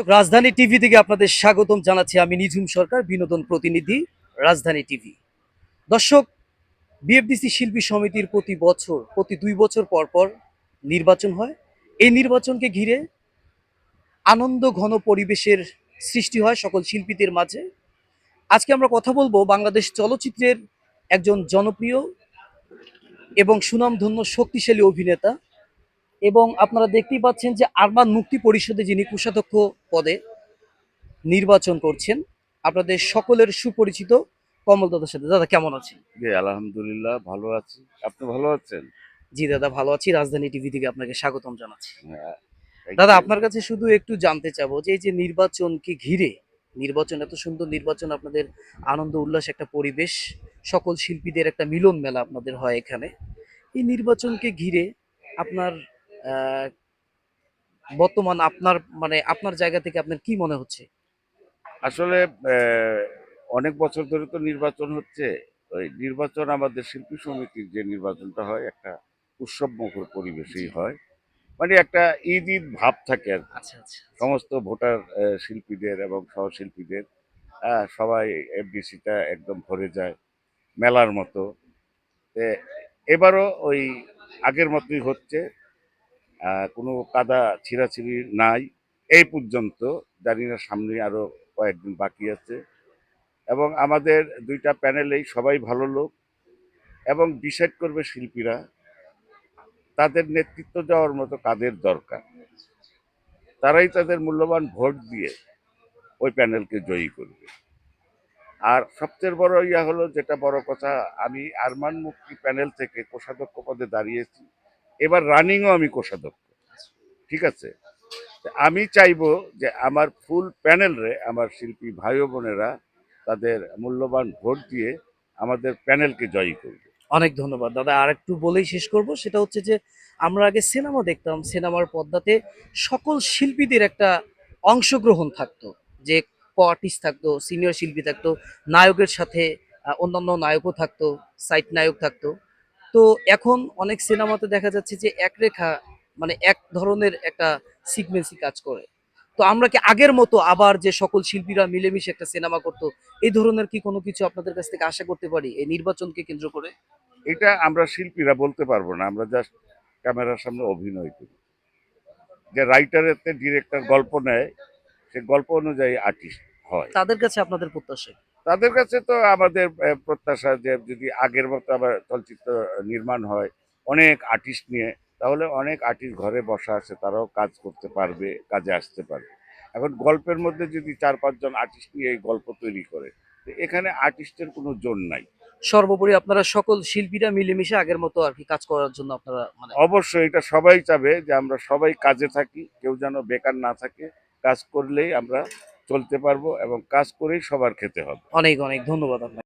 রাজধানী টিভি থেকে আপনাদের স্বাগতম জানাচ্ছি। আমি নিঝুম সরকার, বিনোদন প্রতিনিধি, রাজধানী টিভি। দর্শক, বিএফডিসি শিল্পী সমিতির প্রতি 2 বছর পর পর নির্বাচন হয়। এই নির্বাচনকে ঘিরে আনন্দ ঘন পরিবেশের সৃষ্টি হয় সকল শিল্পীদের মাঝে। আজকে আমরা কথা বলবো বাংলাদেশ চলচ্চিত্রের একজন জনপ্রিয় এবং সুনামধন্য শক্তিশালী অভিনেতা, এবং আপনারা দেখতেই পাচ্ছেন যে আরমান মুক্তি পরিষদে যিনি কোষাধ্যক্ষ পদে নির্বাচন করছেন, আপনাদের সকলের সুপরিচিত কমল দাদার সাথে। দাদা কেমন আছেন? জি, আলহামদুলিল্লাহ ভালো আছি। আপনি ভালো আছেন? জি দাদা, ভালো আছি। রাজধানী টিভি থেকে আপনাকে স্বাগতম জানাচ্ছি। হ্যাঁ, থ্যাংক দাদা, ইউ। আপনার কাছে শুধু একটু জানতে চাবো যে এই যে নির্বাচনকে ঘিরে, নির্বাচন, এত সুন্দর নির্বাচন, আপনাদের আনন্দ উল্লাস একটা পরিবেশ, সকল শিল্পীদের একটা মিলন মেলা আপনাদের হয় এখানে। এই নির্বাচনকে ঘিরে আপনার আহ, বর্তমান আপনার আপনার জায়গা থেকে আপনার কি মনে হচ্ছে? আসলে অনেক বছর ধরে তো নির্বাচন হচ্ছে। ওই নির্বাচন আমাদের শিল্পী সমিতির যে নির্বাচনটা হয় একটা উৎসবমুখর জি। পরিবেশেই হয়। মানে একটা ঈদ ঈদ ভাব থাকে আর কি। আচ্ছা আচ্ছা। সমস্ত ভোটার শিল্পীদের এবং সহশিল্পীদের সবাই এফডিসিটা একদম ভরে যায় মেলার মতো। তে এবারও ওই আগের মতোই হচ্ছে। কোনো কাদা ছিঁড়াছিঁড়ি নাই এই পর্যন্ত। জানি না সামনে আরো কয়েকদিন বাকি আছে। এবং আমাদের দুইটা প্যানেলেই সবাই ভালো লোক এবং ডিসাইড করবে শিল্পীরা তাদের নেতৃত্ব দেওয়ার মতো কাদের দরকার। তারাই তাদের মূল্যবান ভোট দিয়ে ওই প্যানেলকে জয়ী করবে। আর সবচেয়ে বড় ইয়া হলো, যেটা বড় কথা, আমি আরমান মুক্তি প্যানেল থেকে কোষাধ্যক্ষ পদে দাঁড়িয়েছি। এবার রানিংও আমি কোষাধ্যক্ষ। ঠিক আছে? আমি চাইবো যে আমার ফুল প্যানেলরে আমার শিল্পী ভাই ও বোনেরা তাদের মূল্যবান ভোট দিয়ে আমাদের প্যানেলকে জয়ী করবে। অনেক ধন্যবাদ দাদা। আর একটু বলেই শেষ করব, সেটা হচ্ছে যে আমরা আগে সিনেমা দেখতাম, সিনেমার পর্দাতে সকল শিল্পীদের একটা অংশগ্রহণ থাকতো, যে আর্টিস্ট থাকতো, সিনিয়র শিল্পী থাকতো, নায়কের সাথে অন্যান্য নায়কও থাকতো, সাইড নায়ক থাকতো। তো এখন অনেক সিনেমাতে দেখা যাচ্ছে যে এক রেখা, এক ধরনের একটা সিকোয়েন্সি কাজ করে। তো আমরা কি আগের মতো আবার যে সকল শিল্পীরা মিলেমিশে একটা সিনেমা করতো, এই ধরনের কি কোনো কিছু আপনাদের কাছ থেকে আশা করতে পারি এই নির্বাচনকে কেন্দ্র করে? এটা আমরা শিল্পীরা বলতে পারবো না, আমরা জাস্ট ক্যামেরার সামনে অভিনয় করি। যে রাইটারের ডিরেক্টর গল্প নেয়, সে গল্প অনুযায়ী আর্টিস্ট হয়। তাদের কাছে আপনাদের প্রত্যাশা কি? তাদের কাছে তো আমাদের প্রত্যাশা যে যদি আগের মতো আবার চলচ্চিত্র নির্মাণ হয় অনেক আর্টিস্ট নিয়ে, তাহলে অনেক আর্টিস্ট ঘরে বসা আছে, তারাও কাজ করতে পারবে, কাজে আসতে পারবে। এখন গল্পের মধ্যে যদি 4-5 জন আর্টিস্ট নিয়ে এই গল্প তৈরি করে, তো এখানে আর্টিস্টের কোনো জোর নাই। সর্বোপরি আপনারা সকল শিল্পীরা মিলেমিশে আগের মতো আর কি কাজ করার জন্য আপনারা অবশ্যই এটা সবাই চাবে যে আমরা সবাই কাজে থাকি, কেউ যেন বেকার না থাকে। কাজ করলেই আমরা চলতে পারবো এবং কাজ করেই সবার খেতে হবে। অনেক অনেক ধন্যবাদ আপনাকে।